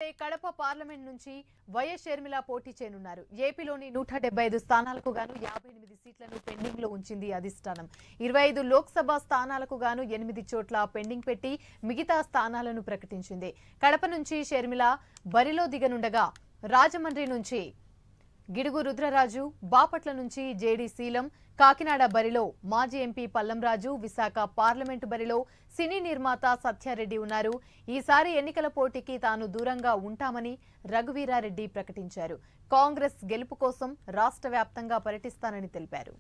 Kadapa parliament నుంచి YS Sharmila పోటీ చేయనున్నారు. ఏపీలోని 175 స్థానాలకు గాను 58 సీట్లను పెండింగ్ లో ఉంచింది అధిష్టానం. 25 లోక్సభ స్థానాలకు గాను 8 చోట్ల పెండింగ్ పెట్టి మిగతా స్థానాలను ప్రకటించింది. కడప నుంచి షర్మిల బరిలో దిగనుండగా రాజమండ్రి నుంచి గిడుగు రుద్రరాజు, బాపట్ల నుంచి జేడీ శీలం, కాకినాడ బరిలో మాజీ ఎంపీ పల్లంరాజు, విశాఖ పార్లమెంటు బరిలో సినీ నిర్మాత సత్యారెడ్డి ఉన్నారు. ఈసారి ఎన్నికల పోటీకి తాను దూరంగా ఉంటామని రఘువీరారెడ్డి ప్రకటించారు. కాంగ్రెస్ గెలుపు కోసం రాష్ట్ర వ్యాప్తంగా పర్యటిస్తానని తెలిపారు.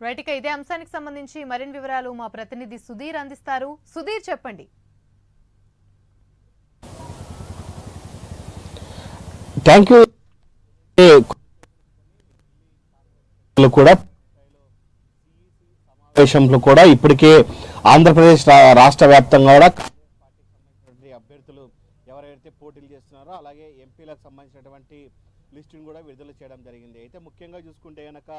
రైట్, ఇక ఇదే అంశానికి సంబంధించి మరిన్ని వివరాలు మా ప్రతినిధి సుధీర్ అందిస్తారు. సుధీర్, చెప్పండి. Thank you. కూడా సమావేశంలో కూడా ఇప్పటికే ఆంధ్రప్రదేశ్ రాష్ట్ర వ్యాప్తంగా కూడా అభ్యర్థులు ఎవరైతే పోటీలు చేస్తున్నారో అలాగే ఎంపీలకు సంబంధించినటువంటి లిస్టును కూడా విడుదల చేయడం జరిగింది. అయితే ముఖ్యంగా చూసుకుంటే కనుక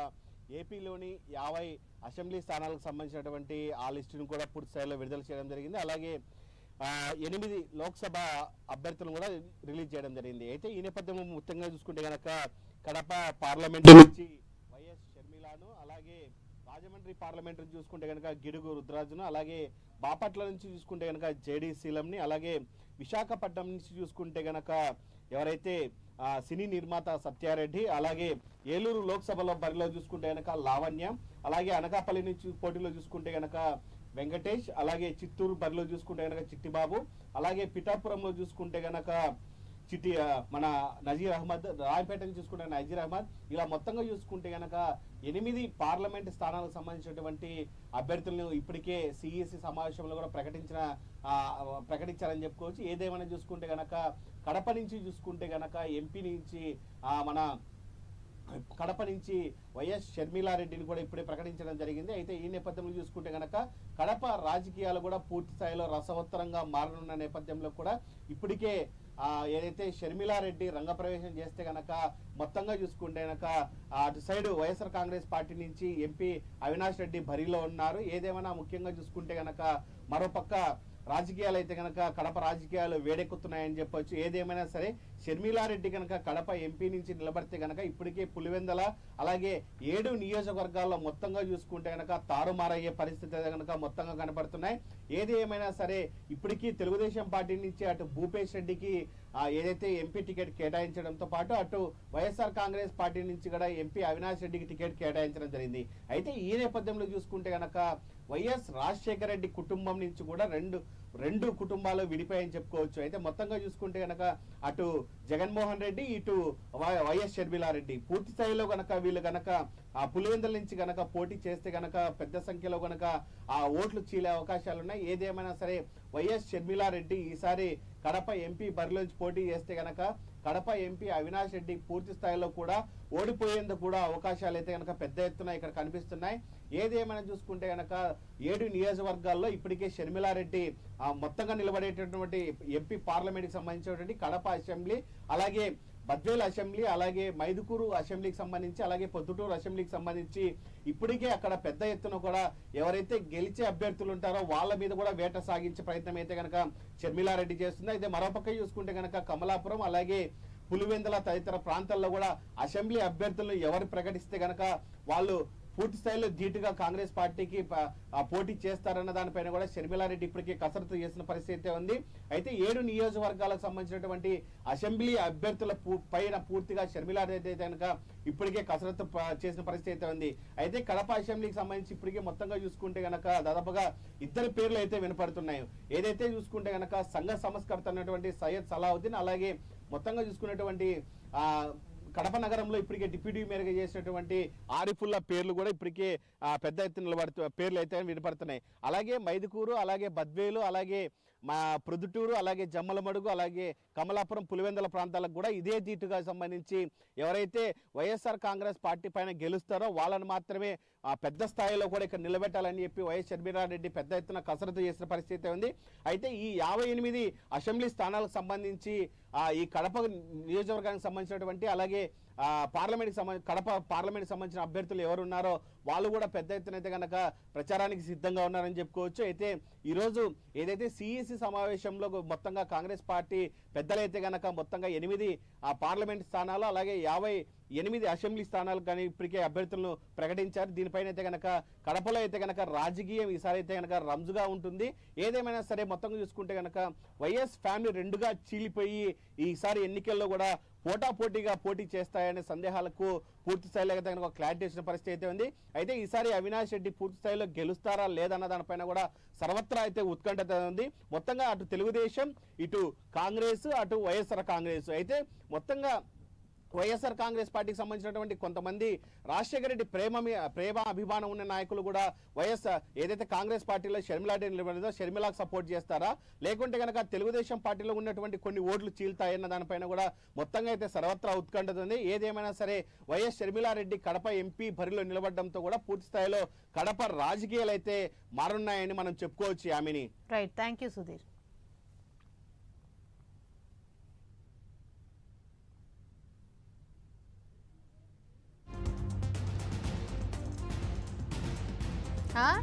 ఏపీలోని 50 అసెంబ్లీ స్థానాలకు సంబంధించినటువంటి ఆ లిస్టును కూడా పూర్తి స్థాయిలో విడుదల చేయడం జరిగింది. అలాగే 8 లోక్సభ అభ్యర్థులను కూడా రిలీజ్ చేయడం జరిగింది. అయితే ఈ నేపథ్యంలో ముఖ్యంగా చూసుకుంటే కనుక కడప పార్లమెంట్ నుంచి వైఎస్ షర్మిలను, అలాగే రాజమండ్రి పార్లమెంట్ నుంచి చూసుకుంటే కనుక గిడుగు రుద్రరాజును, అలాగే బాపట్ల నుంచి చూసుకుంటే కనుక జేడీ శీలంని, అలాగే విశాఖపట్నం నుంచి చూసుకుంటే కనుక ఎవరైతే సినీ నిర్మాత సత్యారెడ్డి, అలాగే ఏలూరు లోక్సభలో బరిలో చూసుకుంటే కనుక లావణ్య, అలాగే అనకాపల్లి నుంచి పోటీలో చూసుకుంటే కనుక వెంకటేష్, అలాగే చిత్తూరు బరిలో చూసుకుంటే కనుక చిట్టిబాబు, అలాగే పిఠాపురంలో చూసుకుంటే కనుక మన నజీర్ అహ్మద్, రాయపేట చూసుకుంటే నజీర్ అహ్మద్, ఇలా మొత్తంగా చూసుకుంటే కనుక 8 పార్లమెంట్ స్థానాలకు సంబంధించినటువంటి అభ్యర్థులను ఇప్పటికే సిఈసి సమావేశంలో కూడా ప్రకటించారని చెప్పుకోవచ్చు. ఏదేమైనా చూసుకుంటే కనుక కడప నుంచి చూసుకుంటే కనుక ఎంపీ నుంచి మన కడప నుంచి వైఎస్ షర్మిలారెడ్డిని కూడా ఇప్పుడే ప్రకటించడం జరిగింది. అయితే ఈ నేపథ్యంలో చూసుకుంటే కనుక కడప రాజకీయాలు కూడా పూర్తి స్థాయిలో రసవత్తరంగా మారనున్న నేపథ్యంలో కూడా ఇప్పటికే ఏదైతే షర్మిలారెడ్డి రంగప్రవేశం చేస్తే కనుక మొత్తంగా చూసుకుంటే కనుక అటు సైడ్ వైఎస్ఆర్ కాంగ్రెస్ పార్టీ నుంచి ఎంపీ అవినాష్ రెడ్డి బరిలో ఉన్నారు. ఏదేమైనా ముఖ్యంగా చూసుకుంటే కనుక మరోపక్క రాజకీయాలు అయితే కనుక కడప రాజకీయాలు వేడెక్కుతున్నాయని చెప్పొచ్చు. ఏదేమైనా సరే షర్మిలారెడ్డి కనుక కడప ఎంపీ నుంచి నిలబడితే కనుక ఇప్పటికే పులివెందల అలాగే 7 నియోజకవర్గాల్లో మొత్తంగా చూసుకుంటే కనుక తారుమారయ్యే పరిస్థితి కనుక మొత్తంగా కనపడుతున్నాయి. ఏది ఏమైనా సరే ఇప్పటికీ తెలుగుదేశం పార్టీ నుంచి అటు భూపేష్ రెడ్డికి ఏదైతే ఎంపీ టికెట్ కేటాయించడంతో పాటు అటు వైఎస్ఆర్ కాంగ్రెస్ పార్టీ నుంచి కూడా ఎంపీ అవినాష్ రెడ్డికి టికెట్ కేటాయించడం జరిగింది. అయితే ఈ నేపథ్యంలో చూసుకుంటే కనుక వైఎస్ రాజశేఖర రెడ్డి కుటుంబం నుంచి కూడా రెండు కుటుంబాలు విడిపోయాయని చెప్పుకోవచ్చు. అయితే మొత్తంగా చూసుకుంటే కనుక అటు జగన్మోహన్ రెడ్డి, ఇటు వైఎస్ షర్మిలారెడ్డి పూర్తి స్థాయిలో కనుక వీళ్ళు కనుక ఆ పులివెందుల నుంచి కనుక పోటీ చేస్తే కనుక పెద్ద సంఖ్యలో కనుక ఆ ఓట్లు చీలే అవకాశాలు ఉన్నాయి. ఏదేమైనా సరే వైఎస్ షర్మిలారెడ్డి ఈసారి కడప ఎంపీ బరిలోంచి పోటీ చేస్తే కనుక కడప ఎంపీ అవినాష్ రెడ్డి పూర్తి స్థాయిలో కూడా ఓడిపోయేందుకు కూడా అవకాశాలు అయితే కనుక పెద్ద ఎత్తున ఇక్కడ కనిపిస్తున్నాయి. ఏదేమైనా చూసుకుంటే కనుక 7 నియోజకవర్గాల్లో ఇప్పటికే షర్మిలారెడ్డి మొత్తంగా నిలబడేటటువంటి ఎంపీ పార్లమెంట్కి సంబంధించినటువంటి కడప అసెంబ్లీ, అలాగే బద్వేల్ అసెంబ్లీ, అలాగే మైదుకూరు అసెంబ్లీకి సంబంధించి, అలాగే పొద్దుటూరు అసెంబ్లీకి సంబంధించి ఇప్పటికే అక్కడ పెద్ద ఎత్తున కూడా ఎవరైతే గెలిచే అభ్యర్థులు ఉంటారో వాళ్ళ మీద కూడా వేట సాగించే ప్రయత్నం అయితే కనుక షర్మిలారెడ్డి చేస్తుంది. అయితే మరోపక్క చూసుకుంటే కనుక కమలాపురం, అలాగే పులివెందుల తదితర ప్రాంతాల్లో కూడా అసెంబ్లీ అభ్యర్థులను ఎవరు ప్రకటిస్తే కనుక వాళ్ళు పూర్తి స్థాయిలో ధీటుగా కాంగ్రెస్ పార్టీకి పోటీ చేస్తారన్న దానిపైన కూడా షర్మిలారెడ్డి ఇప్పటికే కసరత్తు చేసిన పరిస్థితి అయితే ఉంది. అయితే 7 నియోజకవర్గాలకు సంబంధించినటువంటి అసెంబ్లీ అభ్యర్థుల పైన పూర్తిగా షర్మిలారెడ్డి అయితే కనుక ఇప్పటికే కసరత్తు చేసిన పరిస్థితి అయితే ఉంది. అయితే కడప అసెంబ్లీకి సంబంధించి ఇప్పటికే మొత్తంగా చూసుకుంటే గనక దాదాపుగా 2 పేర్లు అయితే వినపడుతున్నాయి. ఏదైతే చూసుకుంటే గనక సంఘ సంస్కర్త అన్నటువంటి సయ్యద్ సలావుద్దీన్, అలాగే మొత్తంగా చూసుకున్నటువంటి కడప నగరంలో ఇప్పటికే డిప్యూటీ మేయర్గా చేసినటువంటి ఆరిఫుల్లా పేర్లు కూడా ఇప్పటికే పెద్ద ఎత్తున పేర్లు అయితే వినపడుతున్నాయి. అలాగే మైదుకూరు, అలాగే బద్వేలు, అలాగే ప్రొద్దుటూరు, అలాగే జమ్మలమడుగు, అలాగే కమలాపురం, పులివెందుల ప్రాంతాలకు కూడా ఇదే ధీటుగా సంబంధించి ఎవరైతే వైఎస్ఆర్ కాంగ్రెస్ పార్టీ పైన గెలుస్తారో వాళ్ళని మాత్రమే పెద్ద స్థాయిలో కూడా ఇక్కడ నిలబెట్టాలని చెప్పి వైఎస్ షర్మిలారెడ్డి పెద్ద ఎత్తున కసరత్తు చేసిన పరిస్థితి ఉంది. అయితే ఈ 58 అసెంబ్లీ స్థానాలకు సంబంధించి ఈ కడప నియోజకవర్గానికి సంబంధించినటువంటి అలాగే కడప పార్లమెంట్కి సంబంధించిన అభ్యర్థులు ఎవరు ఉన్నారో వాళ్ళు కూడా పెద్ద ఎత్తున అయితే కనుక ప్రచారానికి సిద్ధంగా ఉన్నారని చెప్పుకోవచ్చు. అయితే ఈరోజు ఏదైతే సిఈసి సమావేశంలో మొత్తంగా కాంగ్రెస్ పార్టీ పెద్దలైతే కనుక మొత్తంగా 8 పార్లమెంట్ స్థానాలు అలాగే 58 అసెంబ్లీ స్థానాలు కానీ ఇప్పటికే అభ్యర్థులను ప్రకటించారు. దీనిపైన అయితే కనుక కడపలో అయితే కనుక రాజకీయం ఈసారి అయితే కనుక రంజుగా ఉంటుంది. ఏదేమైనా సరే మొత్తంగా చూసుకుంటే కనుక వైఎస్ ఫ్యామిలీ 2గా చీలిపోయి ఈసారి ఎన్నికల్లో కూడా పోటాపోటీగా పోటీ చేస్తాయనే సందేహాలకు పూర్తి స్థాయిలో అయితే కనుక క్లారిటీ ఇచ్చిన పరిస్థితి అయితే ఉంది. అయితే ఈసారి అవినాష్ రెడ్డి పూర్తి స్థాయిలో గెలుస్తారా లేదన్న దానిపైన కూడా సర్వత్రా అయితే ఉత్కంఠత ఉంది. మొత్తంగా అటు తెలుగుదేశం, ఇటు కాంగ్రెస్, అటు వైఎస్ఆర్ కాంగ్రెస్ అయితే మొత్తంగా వైఎస్ఆర్ కాంగ్రెస్ పార్టీకి సంబంధించినటువంటి కొంతమంది రాజశేఖర రెడ్డి ప్రేమ అభిమానం ఉన్న నాయకులు కూడా వైఎస్ఆర్ ఏదైతే కాంగ్రెస్ పార్టీలో షర్మిలారెడ్డి నిలబడిందో షర్మిలాకు సపోర్ట్ చేస్తారా, లేకుంటే కనుక తెలుగుదేశం పార్టీలో ఉన్నటువంటి కొన్ని ఓట్లు చీల్తాయన్న దానిపైన కూడా మొత్తంగా అయితే సర్వత్రా ఉత్కంఠత ఉంది. ఏదేమైనా సరే వైఎస్ షర్మిలారెడ్డి కడప ఎంపీ బరిలో నిలబడడంతో కూడా పూర్తి స్థాయిలో కడప రాజకీయాలు అయితే మారున్నాయని మనం చెప్పుకోవచ్చు. Yamini. Right, thank you Sudheer. हाँ